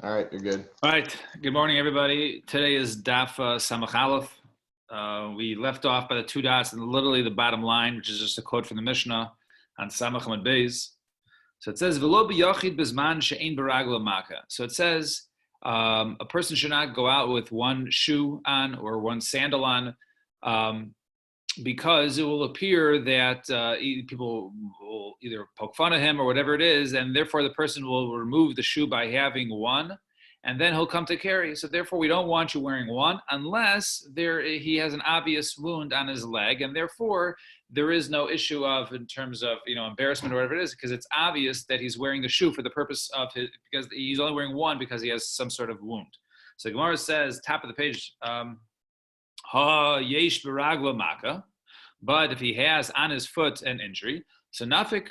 All right, you're good. All right. Good morning, everybody. Today is Daf Samach Aleph. We left off by the two dots and literally the bottom line, which is just a quote from the Mishnah on Samach Amud Beis. So it says, "V'lo b'yachid b'zman she'ein b'ragla maka." So it says a person should not go out with one shoe on or one sandal on, because it will appear that people will either poke fun at him or whatever it is, and therefore the person will remove the shoe by having one, and then he'll come to carry. So therefore we don't want you wearing one unless he has an obvious wound on his leg, and therefore there is no issue of in terms of embarrassment or whatever it is, because it's obvious that he's wearing the shoe for the purpose of because he's only wearing one because he has some sort of wound. So Gemara says, top of the page, Ha yesh b'raglo maka, but if he has on his foot an injury, so nafik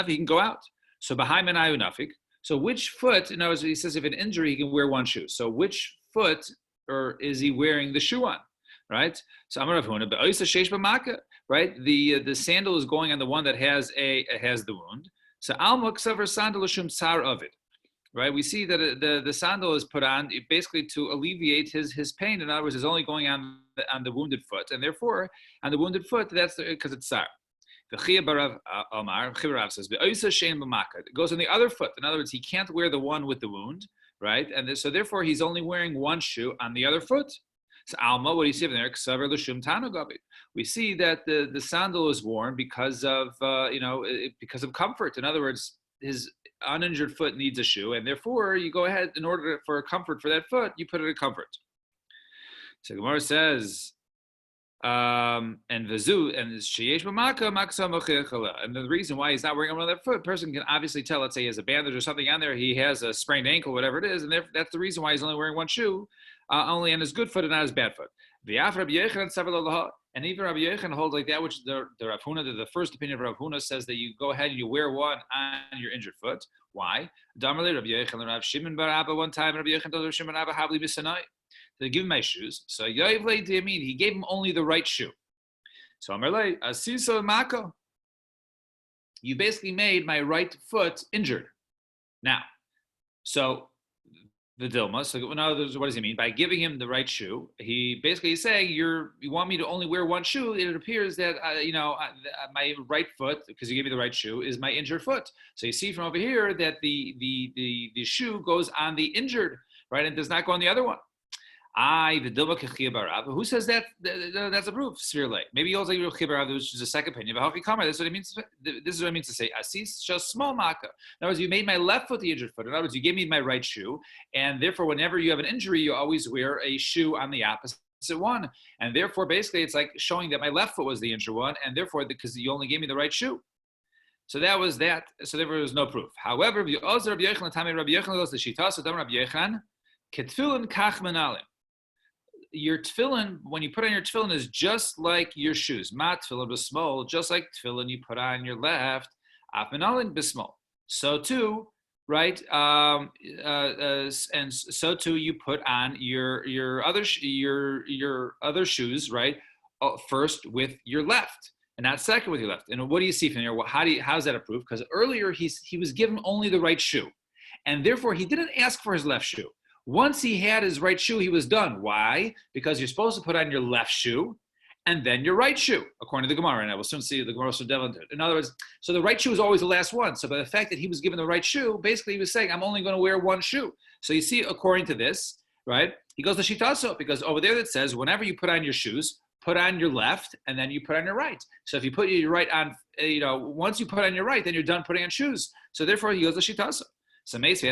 he can go out. So b'hai menayu nafik. So which foot? In other words, he says if an injury he can wear one shoe. So which foot or is he wearing the shoe on? Right. So Amar Rav Huna be'oisa sheish b'maka. Right. The sandal is going on the one that has the wound. So alma ksaver sandal l'shum tsar of it. Right, we see that the sandal is put on basically to alleviate his pain. In other words, it's only going on the wounded foot, and therefore on the wounded foot, that's because it's sar. The Chia Barav Omar says it goes on the other foot. In other words, he can't wear the one with the wound, right? And so therefore, he's only wearing one shoe on the other foot. So Alma, what do you see there? We see that the sandal is worn because of because of comfort. In other words, his uninjured foot needs a shoe, and therefore you go ahead in order for comfort for that foot, you put it in comfort. So Gemara says, and Vizu and Sheyesh Maka and the reason why he's not wearing on that foot, a person can obviously tell. Let's say he has a bandage or something on there, he has a sprained ankle, whatever it is, and that's the reason why he's only wearing one shoe, only on his good foot and not his bad foot. And even Rabbi Yechon holds like that, which the Rav Huna, the first opinion of Rav Huna says that you go ahead and you wear one on your injured foot. Why? Damarle Rabbi Yechon, Rav Shimon bar Abba, one time Rabbi Yechon told Rav Shimon bar Abba, Habli Bisanai. So give him my shoes. So Yoivle Diamin, he gave him only the right shoe. So Amarle, Asiso Mako, you basically made my right foot injured. Now, so the Dilma. So in other words, what does he mean? By giving him the right shoe, he basically is saying, you want me to only wear one shoe. It appears that, my right foot, because you gave me the right shoe, is my injured foot. So you see from over here that the shoe goes on the injured, right? And does not go on the other one. The Dilma Kechia Barav. Who says that? That's a proof. Spherele. Maybe he also like Kechia Barav, which is a second opinion. But this is what it means. This is what it means to say Asis just small maka. In other words, you made my left foot the injured foot. In other words, you gave me my right shoe, and therefore, whenever you have an injury, you always wear a shoe on the opposite one, and therefore, basically, it's like showing that my left foot was the injured one, and therefore, because you only gave me the right shoe. So that was that. So therefore, there was no proof. However, Rabbi Yechon goes to Shita. So Rabbi Yechon ketfilin kach menalim. Your tefillin, when you put on your tefillin, is just like your shoes. Ma tefillin b'smol, just like tefillin you put on your left. Af menalin b'smol. So too, right? And so too, you put on your other shoes, right? First with your left, and not second with your left. And what do you see from here? How's that a proof? Because earlier he was given only the right shoe, and therefore he didn't ask for his left shoe. Once he had his right shoe, he was done. Why? Because you're supposed to put on your left shoe and then your right shoe, according to the Gemara. And I will soon see the Gemara will delve into it. In other words, so the right shoe is always the last one. So by the fact that he was given the right shoe, basically he was saying, I'm only going to wear one shoe. So you see, according to this, right, he goes to Shitaso, because over there it says, whenever you put on your shoes, put on your left and then you put on your right. So if you put your right on, once you put on your right, then you're done putting on shoes. So therefore he goes to Shitaso. So when he goes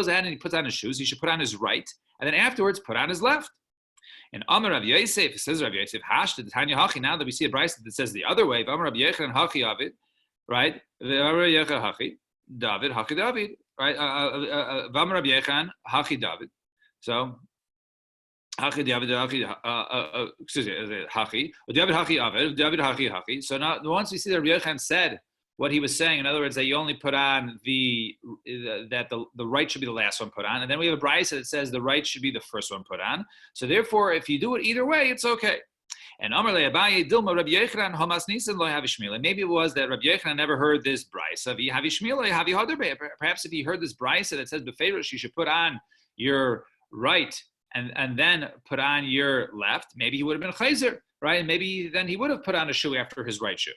ahead and he puts on his shoes, he should put on his right, and then afterwards put on his left. And Amar Rav Yosef, it says Rav Yosef, now that we see a brayso that says the other way, Amar Rav Yechon Hachi Avid, right? Amar Rav Yechon Hachi David, Hachi David, right? Amar Rav Yechon Hachi David. So Hachi David, excuse me, Hachi David, Hachi Avid, David, Hachi Hachi. So now once we see that Rav Yechon said what he was saying, in other words, that you only put on the right should be the last one put on, and then we have a brayso that says the right should be the first one put on. So therefore, if you do it either way, it's okay. And Amar le Abaye Dilma Rabbi Yochanan Hamas Nisan lo Havi Shmila. Maybe it was that Rabbi Yochanan never heard this brisa. Havi Shmila Havi Haderbe. Perhaps if he heard this brisa that says befeirush you should put on your right and then put on your left, maybe he would have been chayzer, right? And maybe then he would have put on a shoe after his right shoe.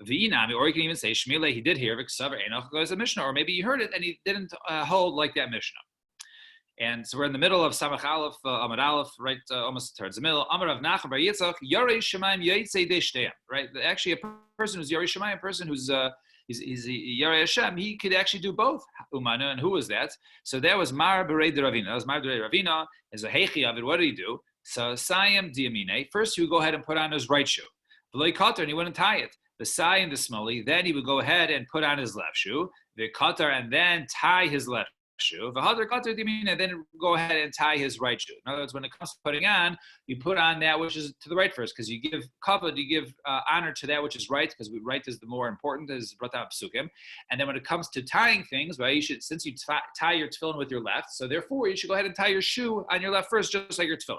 V'inami, or you can even say Shmila, he did hear V'ksaver Enoch goes a Mishnah, or maybe he heard it and he didn't hold like that Mishnah. And so we're in the middle of Samach Aleph, Amar Aleph, right, almost towards the middle. Amar of Nachum Bar Yitzchak, Yarei Shemaim Yaitze Deishteim, right? Actually, a person who's Yarei Shemaim, a person who's he's Yarei Hashem, he could actually do both. Umana, and who was that? So that was Mar Berei de Ravina. That was Mar Berei Ravina. As a Heichi of it, what did he do? So Sayim Diamine. First, he would go ahead and put on his right shoe. V'loi Katar, and he wouldn't tie it. The Sai and the Smoli. Then he would go ahead and put on his left shoe. The Katar, and then tie his left shoe. And then go ahead and tie his right shoe. In other words, when it comes to putting on, you put on that which is to the right first, because you give kavod, you give honor to that which is right, because right is the more important, as brought down psukim. And then when it comes to tying things, right, you should, since you tie your tefillin with your left, so therefore you should go ahead and tie your shoe on your left first, just like your tefillin.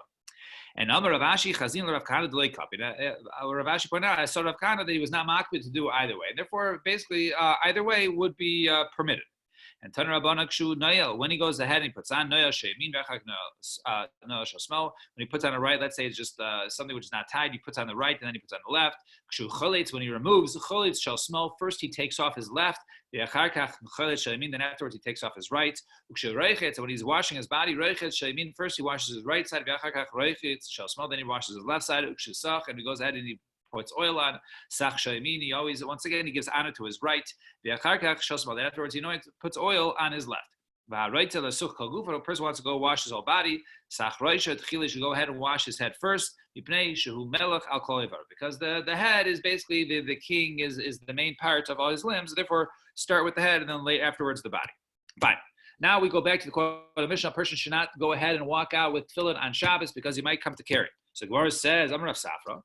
And Amar Rav Ashi Chazin Rav Kana Delay Kapi. Rav Ashi pointed out, I saw Rav Kana that he was not makbid to do either way. And therefore, basically, either way would be permitted. And Taner Rabbanak Shu Noel, when he goes ahead and he puts on Noel Shemin Vechak Noel Shosmo, when he puts on the right, let's say it's just something which is not tied, he puts on the right and then he puts on the left. Kshu Cholitz, when he removes Cholitz Shosmo, first he takes off his left, then afterwards he takes off his right. Kshu Reichet, when he's washing his body, Reichet Shemin, first he washes his right side, Reichet Shosmo, then he washes his left side, Kshu Sach, and he goes ahead and he puts oil on sach shaymin. He always, once again, he gives honor to his right. Afterwards, he puts oil on his left. If a person wants to go wash his whole body, he should go ahead and wash his head first, because the head is basically the king, is the main part of all his limbs. Therefore, start with the head and then afterwards the body. Fine. Now we go back to the quote of the Mishnah. A person should not go ahead and walk out with tefillin on Shabbos because he might come to carry. So Gemara says, I'm Rav Safra.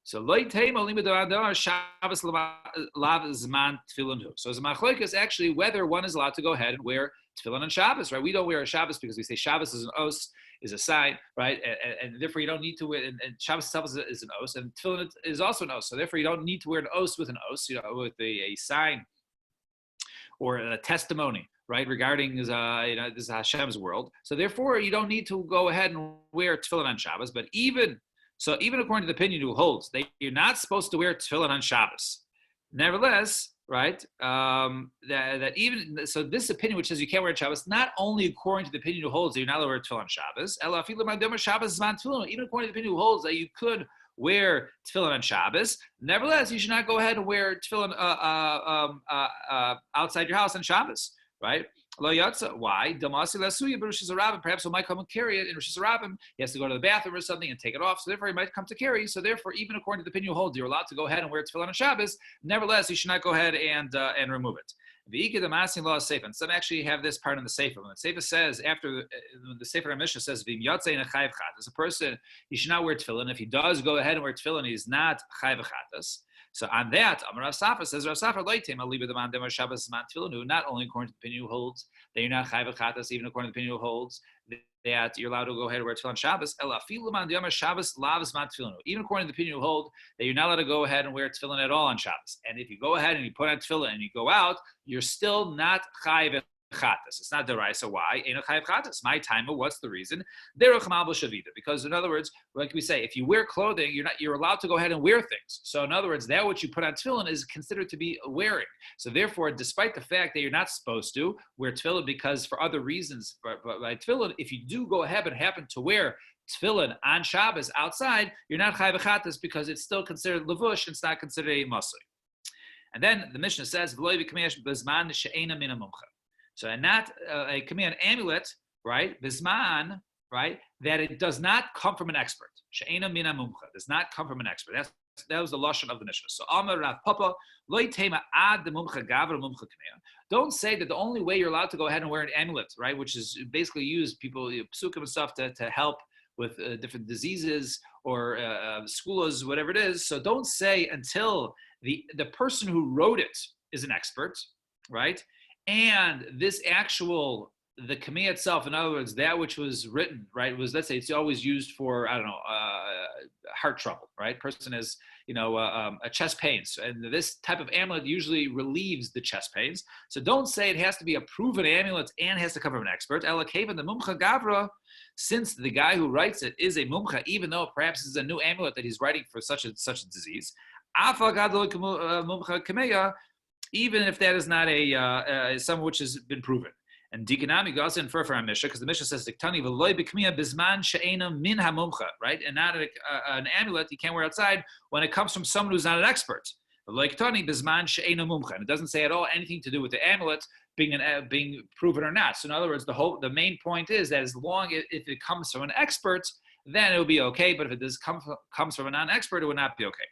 So loy tema limud Shabbos lav zman tefillin hu. So as a machlokes is actually whether one is allowed to go ahead and wear tefillin on Shabbos, right? We don't wear a Shabbos because we say Shabbos is an os, is a sign, right? And therefore you don't need to wear. And Shabbos itself is an os, and tefillin is also an os. So therefore you don't need to wear an os with an os, with a sign or a testimony, right, regarding this is Hashem's world. So therefore you don't need to go ahead and wear tefillin on Shabbos, but even according to the opinion who holds that you're not supposed to wear tefillin on Shabbos, nevertheless, right, that even, so this opinion which says you can't wear Shabbos, not only according to the opinion who holds that you're not allowed to wear tefillin on Shabbos, even according to the opinion who holds that you could wear tefillin on Shabbos, nevertheless, you should not go ahead and wear tefillin outside your house on Shabbos, right? Why? Perhaps he might come and carry it in Rosh Hashanah. He has to go to the bathroom or something and take it off. So therefore, he might come to carry. So therefore, even according to the opinion you hold, you're allowed to go ahead and wear tefillin on Shabbos. Nevertheless, you should not go ahead and remove it. And some actually have this part in the Sefer. When the Sefer says, after the Sefer Mishnah says, as a person, he should not wear tefillin. If he does go ahead and wear tefillin, he's not chayv chatas. So on that, Rav Safra says, Rav Safra not only according to the opinion who holds that you're not chayv chatas, even according to the opinion who holds that you're allowed to go ahead and wear tefillin on Shabbos. Even according to the opinion who hold that you're not allowed to go ahead and wear tefillin at all on Shabbos. And if you go ahead and you put on tefillin and you go out, you're still not chayv chatas. It's not deraisa. Why? Ain't chayv chatas. My timer. What's the reason? Because in other words, like we say, if you wear clothing, you're allowed to go ahead and wear things. So in other words, that which you put on tefillin is considered to be wearing. So therefore, despite the fact that you're not supposed to wear tefillin because for other reasons, but by tefillin, if you do go ahead and happen to wear tefillin on Shabbos outside, you're not chayv chatas because it's still considered levush and it's not considered a masui. And then the Mishnah says, so, and not a command amulet, right? Bisman, right? That it does not come from an expert. She'ena mina mumcha does not come from an expert. That was the lashon of the Mishnah. So, Amar Rav Papa, loy tema ad the mumcha gavra mumcha command. Don't say that the only way you're allowed to go ahead and wear an amulet, right, which is basically used people psukim and stuff to help with different diseases or skulas, whatever it is. So, don't say until the person who wrote it is an expert, right? And this actual the kameh itself, in other words, that which was written, right, was, let's say it's always used for, I don't know, heart trouble, right? Person has, a chest pains, and this type of amulet usually relieves the chest pains. So don't say it has to be a proven amulet and has to come from an expert. Ela kevan the mumcha gavra, since the guy who writes it is a mumcha, even though perhaps it's a new amulet that he's writing for such a disease. Afa gadol mumcha kameya, even if that is not some which has been proven. And Dikanami goes to infer from our Mishnah, because the Mishnah says, "Diktani v'loy b'kmiya bizman she'ena min hamumcha," right? And not an amulet you can't wear outside when it comes from someone who's not an expert. V'loy ktani bizman she'ena mumcha, and it doesn't say at all anything to do with the amulet being proven or not. So in other words, the main point is that as long as if it comes from an expert, then it will be okay. But if it comes from a non-expert, it would not be okay.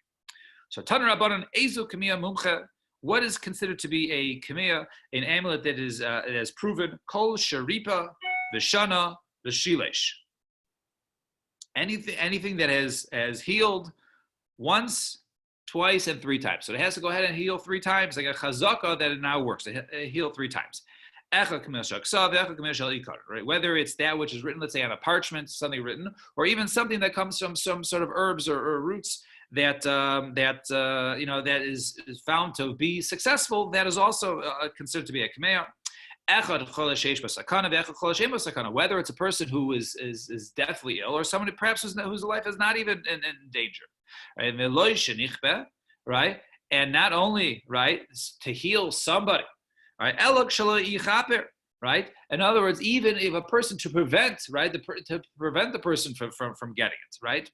So Taner Rabbanan ezu kmiya mumcha. What is considered to be a kamea, an amulet that is proven? Kol sharipa, v'shana, v'shilesh. Anything that has healed once, twice, and 3 times. So it has to go ahead and heal 3 times, like a chazaka that it now works. It heal 3 times. Right? Whether it's that which is written, let's say on a parchment, something written, or even something that comes from some sort of herbs or roots that is found to be successful, that is also considered to be a kamea. Whether it's a person who is deathly ill or someone perhaps whose life is not even in danger, right? And not only right to heal somebody, right? Right. In other words, even if a person to prevent, right, to prevent the person from getting it, right?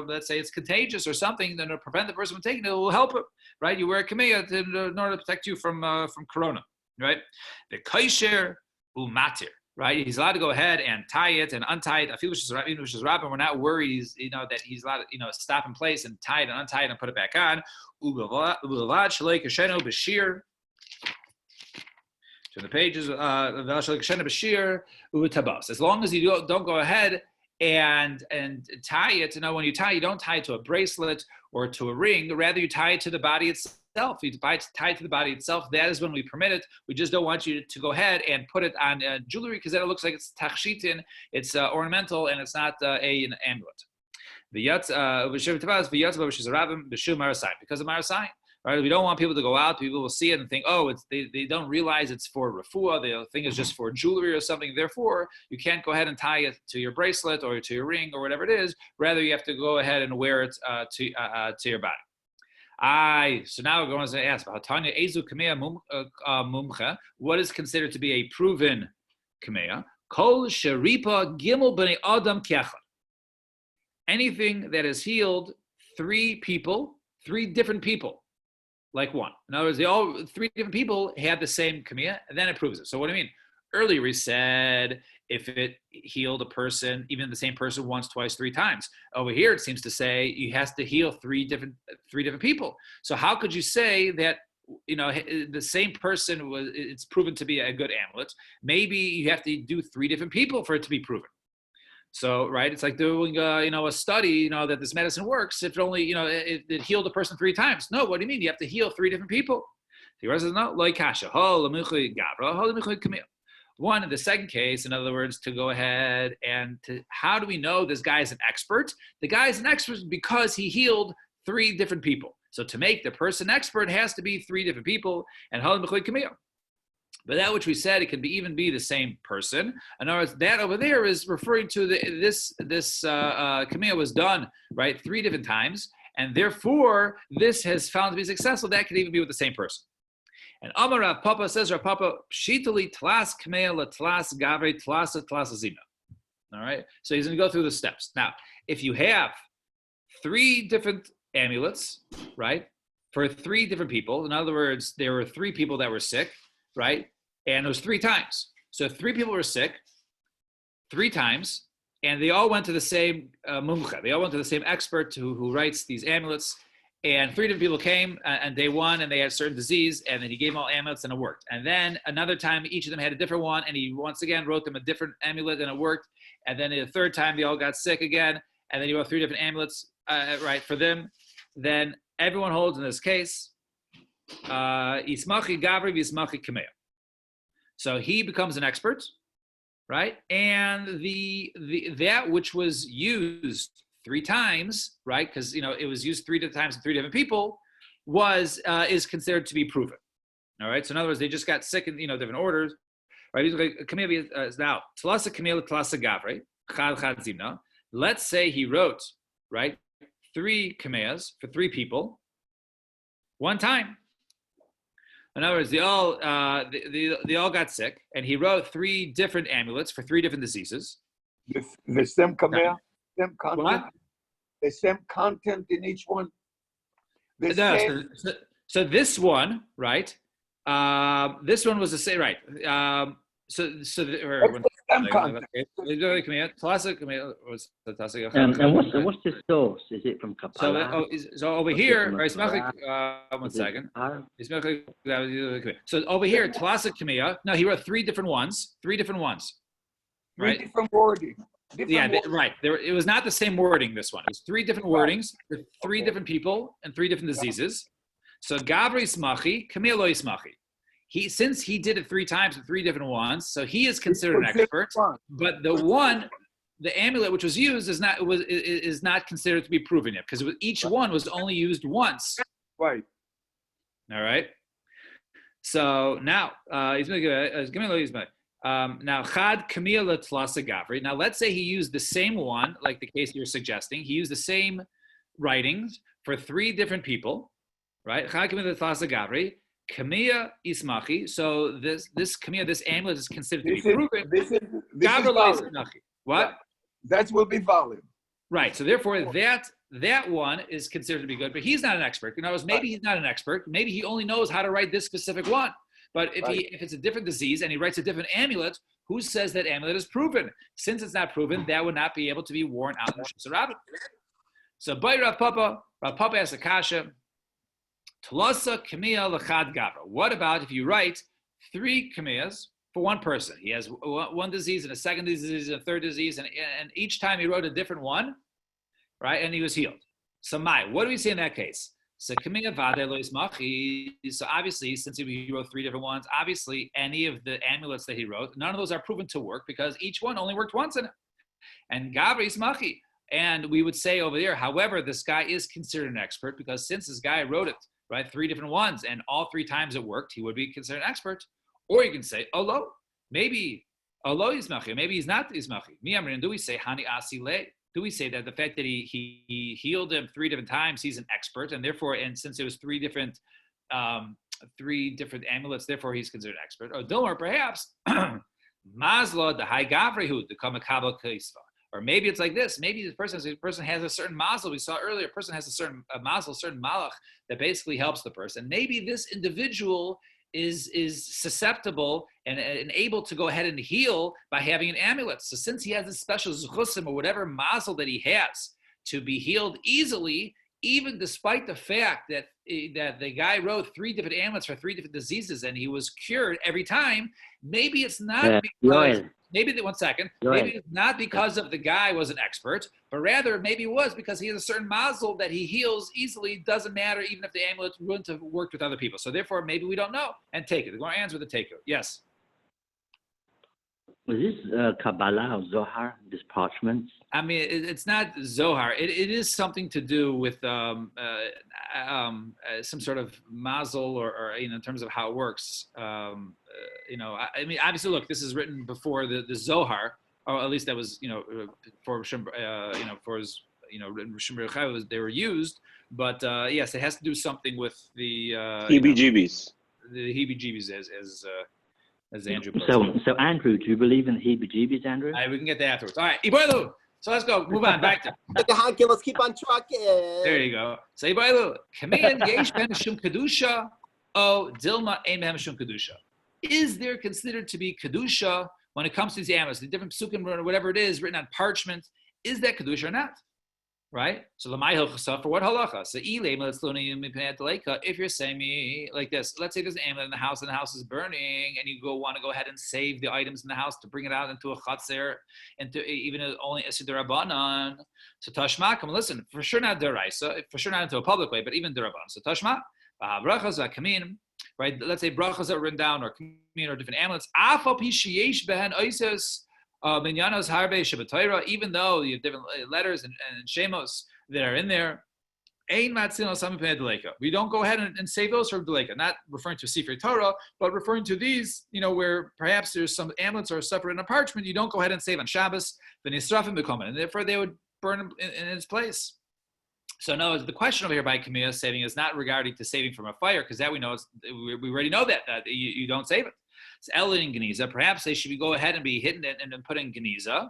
Let's say it's contagious or something, then to prevent the person from taking it, it will help him, right? You wear a kamea in order to protect you from corona, right? The kaisher umatir, right? He's allowed to go ahead and tie it and untie it. I feel which is Rabban, we're not worried. That he's allowed to stop in place and tie it and untie it and put it back on. To the pages, as long as you don't go ahead and tie it. When you tie, you don't tie it to a bracelet or to a ring. Rather, you tie it to the body itself. You tie it to the body itself. That is when we permit it. We just don't want you to go ahead and put it on jewelry, because then it looks like it's tachshitin, it's ornamental, and it's not an amulet. Because of marasai. Right? We don't want people to go out. People will see it and think, they don't realize it's for refuah. They think it's just for jewelry or something. Therefore, you can't go ahead and tie it to your bracelet or to your ring or whatever it is. Rather, you have to go ahead and wear it to your body. So now we're going to ask about Tanya Ezu Kamea Mumcha. What is considered to be a proven Kamea? Kol Sharipa Gimel B'nei Adam Kiachad. Anything that has healed 3 different people, like one. In other words, 3 different people had the same kamea, and then it proves it. So what do you mean? Earlier we said if it healed a person, even the same person once, twice, 3 times. Over here it seems to say you has to heal 3 different people. So how could you say that the same person it's proven to be a good amulet? Maybe you have to do 3 different people for it to be proven. So, right, it's like doing, a study, that this medicine works if it only, it healed a person 3 times. No, what do you mean? You have to heal 3 different people. The rest is no, like kasha. One, in the second case, in other words, to go ahead and how do we know this guy is an expert? The guy is an expert because he healed 3 different people. So to make the person expert has to be 3 different people, and but that which we said, it can even be the same person. In other words, that over there is referring to this kamea was done, right, 3 different times, and therefore this has found to be successful. That could even be with the same person. And Amar Rav Papa says, Rav Papa, shitali tlas kamea la tlas gavre tlas zina. All right, so he's going to go through the steps. Now, if you have 3 different amulets, right, for 3 different people, in other words, there were 3 people that were sick, right? And it was 3 times. So 3 people were sick 3 times, and they all went to the same mumcha. They all went to the same expert who writes these amulets. And 3 different people came on day 1, and they had a certain disease, and then he gave them all amulets, and it worked. And then another time, each of them had a different one, and he once again wrote them a different amulet, and it worked. And then the 3rd time, they all got sick again, and then he wrote 3 different amulets, right, for them. Then everyone holds in this case. Ismachi Gavri v'Ismachi Kamea. So he becomes an expert, right? And the that which was used 3 times, right? Because it was used 3 times to 3 different people, is considered to be proven. All right. So in other words, they just got sick in different orders, right? Now Tlasa Kamila Tlasa Gavre Chad Chad Zimna. Let's say he wrote, right, 3 kameas for 3 people one time. In other words, they all got sick, and he wrote 3 different amulets for 3 different diseases. The same kamea, same content. What? The same content in each one. So this one, right? This one was the same, right? Same content. And what's the source? Is it from Kabbalah? So over here, right? One second. So over here, Tlasa Kamea. No, he wrote 3 different ones. 3 different ones. Right? 3 different wording. Right. It was not the same wording. This one. It was 3 different wordings with 3 different people and 3 different diseases. So Gavri Ismachi, Kamea lo Ismachi. Since he did it 3 times with 3 different ones, so he is considered an expert. But the amulet which was used is not considered to be proven yet, because each one was only used once. Right. All right. So now now Chad Kamila Tlasa Gavri. Now let's say he used the same one, like the case you're suggesting. He used the same writings for 3 different people, right? Chad Kamila Tlasa Gavri. Kamea Ismachi. So this Kamea, this amulet is considered to be proven. This is valid. What? That will be valid. Right. So therefore, that one is considered to be good, but he's not an expert. Maybe he's not an expert. Maybe he only knows how to write this specific one. But if it's a different disease and he writes a different amulet, who says that amulet is proven? Since it's not proven, that would not be able to be worn out in the Rabbit. So by Rav Papa asks a kasha. Tlasa Kamea Lachad Gavra. What about if you write 3 kameas for one person? He has one disease and a second disease and a third disease, and each time he wrote a different one, right? And he was healed. So what do we say in that case? So Kamea Vade lo Ismachi. So obviously, since he wrote 3 different ones, obviously any of the amulets that he wrote, none of those are proven to work because each one only worked once in it. And Gavra Ismachi. And we would say over there, however, this guy is considered an expert because since this guy wrote it, right, 3 different ones, and all 3 times it worked, he would be considered an expert. Or you can say, maybe Ismachi, maybe he's not Ismachi. Do we say Hani Asile? Do we say that the fact that he healed him 3 different times, he's an expert, and therefore, and since it was 3 different amulets, therefore he's considered an expert? Or Dilmar, perhaps Mazla the High Gavrihu the Kamakaba Kaisva. Or maybe it's like this. Maybe the person has a certain mazel. We saw earlier, a person has a certain mazel, certain malach that basically helps the person. Maybe this individual is susceptible and able to go ahead and heal by having an amulet. So since he has a special zuchusim or whatever mazel that he has to be healed easily, even despite the fact that the guy wrote 3 different amulets for 3 different diseases and he was cured every time, maybe it's not because... Maybe it's not because of the guy was an expert, but rather maybe it was because he has a certain mazel that he heals easily. Doesn't matter even if the amulet wouldn't have worked with other people. So therefore, maybe we don't know. And take it. The Gemara answers with the take it. Yes. Was this Kabbalah or Zohar, this parchments? I mean, it's not Zohar. It is something to do with some sort of mazel or in terms of how it works. I mean, obviously, look, this is written before the Zohar, or at least that was, for they were used. But yes, it has to do something with the heebie-jeebies. The heebie-jeebies, as Andrew put it. So Andrew, do you believe in heebie-jeebies, Andrew? All right, we can get that afterwards. All right, Iboilu. So let's go. Move on. Back to. Let's keep on trucking. There you go. So Iboilu. Kamein yesh ben shum kedusha. O dilma ein ben shum kedusha. Is there considered to be kedusha when it comes to these amulets, the different psukim or whatever it is written on parchment? Is that kedusha or not? Right? So lamai hilchasa, for what halacha? So if you're saying me like this, let's say there's an amulet in the house and the house is burning, and you want to go ahead and save the items in the house to bring it out into a chatzer, into even only a siddur rabbanan. So tashma, come listen, for sure not deraisa, for sure not into a public way, but even derabbanan. So tashma, brachas v'kamin, right? Let's say brachas that are written down or kamin or different amulets. Afal pi sheyesh behen oises Minyanos harbe shabbatayra, even though you have different letters and shemos that are in there. We don't go ahead and save those from Deleka, not referring to Sefer Torah, but referring to these, where perhaps there's some amulets are separate in a parchment. You don't go ahead and save on Shabbos, and therefore they would burn them in its place. So no, the question over here by Kamiyah saving is not regarding to saving from a fire, because that we know we already know that you don't save it. It's Elin and Geniza. Perhaps they should go ahead and be hidden and put in Geniza.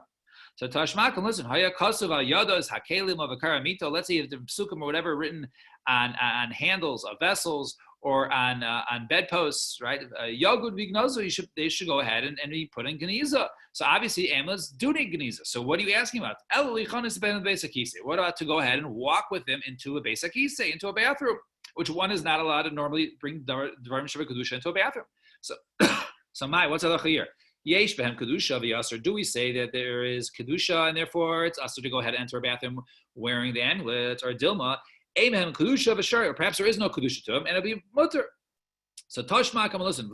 So Tashmakim, listen, Haya Kasuv al Yados Hakelim of a Karamito. Let's say if the psukim or whatever written on handles of vessels or on bedposts, right? Yogud Vignozo, they should go ahead and be put in Geniza. So obviously amulets do need Geniza. So what are you asking about? What about to go ahead and walk with them into a Beis HaKisei, into a bathroom, which one is not allowed to normally bring Dvarim Shabbat Kedusha into a bathroom. So what's halacha here? Yesh behem kedusha v'yasser. Do we say that there is kedusha and therefore it's usher to go ahead and enter a bathroom wearing the amulet, or dilma? Amen kedusha v'shari, or perhaps there is no kedusha to him and it'll be mutter. So Toshma, come listen.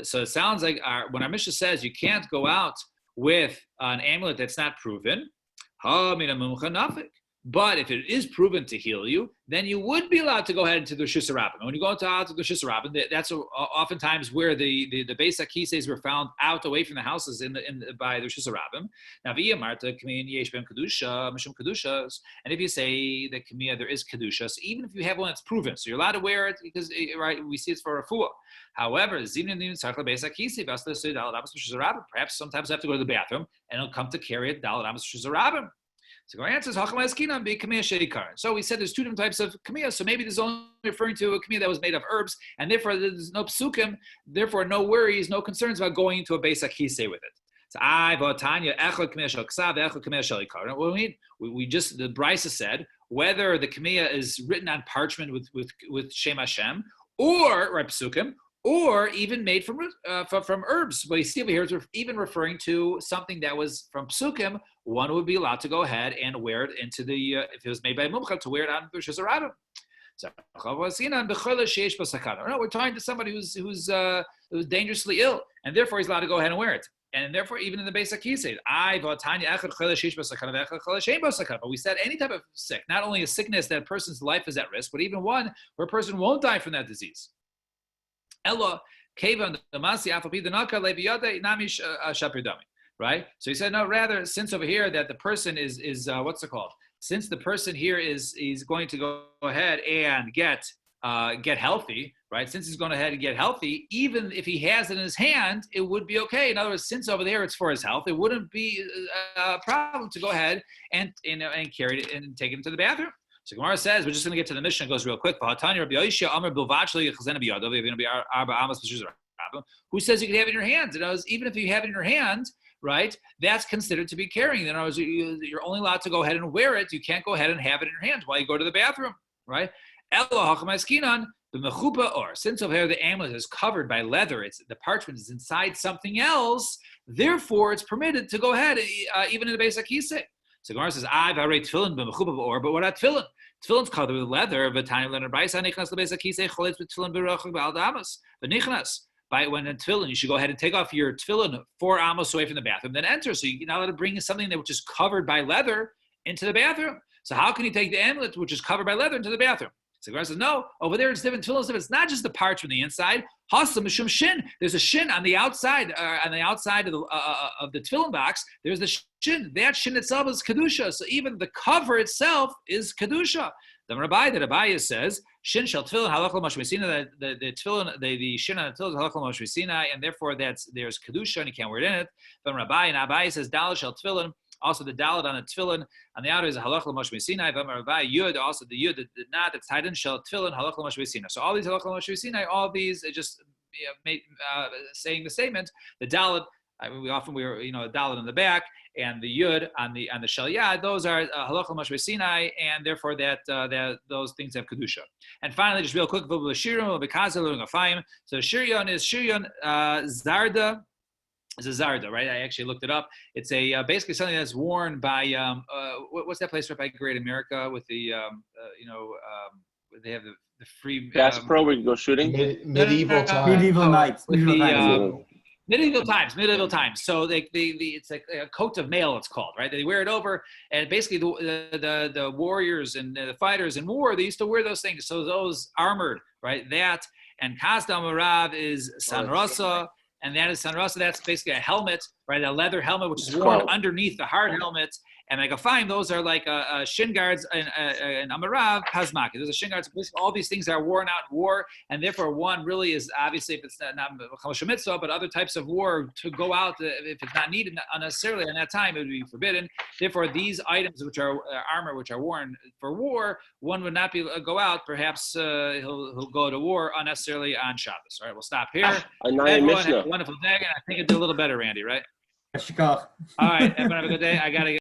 So it sounds like when our Mishnah says you can't go out with an amulet that's not proven, but if it is proven to heal you, then you would be allowed to go ahead into the Rishus Harabim. When you go into the Rishus Harabim, that's oftentimes where the Beis HaKiseis were found out away from the houses by the Rishus Harabim. Now, via Marta, Kamiya Yesh Bem Kedusha, Mishum Kedushas, and if you say that Kamiya there is Kedusha, so even if you have one that's proven, so you're allowed to wear it because we see it's for a refuah. However, perhaps sometimes I have to go to the bathroom and it'll come to carry it Dalat Amos Rishus Harabim. So our answer is so we said there's two different types of kamiyah. So maybe this is only referring to a kamiyah that was made of herbs, and therefore there's no psukim, therefore no worries, no concerns about going into a Beis HaKisei with it. So the Brisa said whether the kamiyah is written on parchment with Shem Hashem or psukim, or even made from herbs. But you see over here, it's even referring to something that was from psukim. One would be allowed to go ahead and wear it into the, if it was made by mumcha, to wear it on Rishus Harabim. So, no, we're talking to somebody who's dangerously ill, and therefore he's allowed to go ahead and wear it. And therefore, even in the Beis HaKisei, but we said any type of sick, not only a sickness that a person's life is at risk, but even one where a person won't die from that disease. Right? So he said, no, rather, since over here that the person is what's it called? Since the person here is going to go ahead and get healthy, right? Since he's going ahead and get healthy, even if he has it in his hand, it would be okay. In other words, since over there it's for his health, it wouldn't be a problem to go ahead and carry it and take it into the bathroom. So Gemara says, we're just going to get to the Mishnah. It goes real quick. Who says you can have it in your hand? And even if you have it in your hand, right, that's considered to be carrying. In other words, you're only allowed to go ahead and wear it. You can't go ahead and have it in your hand while you go to the bathroom, right? Since over here the amulet is covered by leather, the parchment is inside something else, therefore it's permitted to go ahead even in the Beis HaKisei. So Gemara says, I've already tefillin b'mechupa or, but what about tefillin? Tefillin's covered with leather. V'tani learner b'isa nichnas lebeis hakisei choletz b'tefillin b'rochak b'al damas v'nichnas. By when in tefillin, you should go ahead and take off your tefillin 4 amos away from the bathroom, then enter. So you're not allowed to bring something which is covered by leather into the bathroom. So how can you take the amulet which is covered by leather into the bathroom? So Gemara says, no, over there it's different. Tefillin is different. It's not just the parch from the inside. Hasam mishum shin. There's a shin on the outside of the tefillin box. There's the shin. That shin itself is kedusha. So even the cover itself is kedusha. The Rabbi says, shin shel tefillin halach l'moshe mesina. The tefillin, the shin on the tefillin is halach l'moshe mesina, and therefore there's kedusha and you can't wear it in it. But Rabbi and Abai says dalad shel tefillin. Also, the dalet on the tefillin on the outer is a halach l'moshe mesina. Yud, also the yud, the knot that's tied in shel tefillin halach l'moshe mesina. So all these halach l'moshe mesina, all these are just saying the statement. The dalet, a dalet on the back, and the yud on the shel yad. Those are halach l'moshe mesina, and therefore that those things have kedusha. And finally, just real quick, so shiryon is shiryon zarda. It's a zarda, right? I actually looked it up. It's a basically something that's worn by what's that place right by Great America with the they have the free Bass Pro where you go shooting. Medieval times. Medieval nights. with Medieval the nights. Medieval times. So it's like a coat of mail, it's called, right? They wear it over, and basically the warriors and the fighters in war, they used to wear those things. So those armored, right? That, and Kasda Marav is Sanrasa, and that is Sanrasa. That's basically a helmet, right? A leather helmet, which is worn underneath the hard helmet. And like a fine, those are like shin guards and Amarav, Kazmaki. Those are shin guards. All these things are worn out in war, and therefore one really is obviously, if it's not Shemitza, but other types of war to go out if it's not needed unnecessarily in that time, it would be forbidden. Therefore, these items which are armor, which are worn for war, one would not be go out. Perhaps he'll go to war unnecessarily on Shabbos. All right, we'll stop here. Everyone have a wonderful day, and I think it did a little better, Randy. Right? All right, everyone have a good day. I gotta.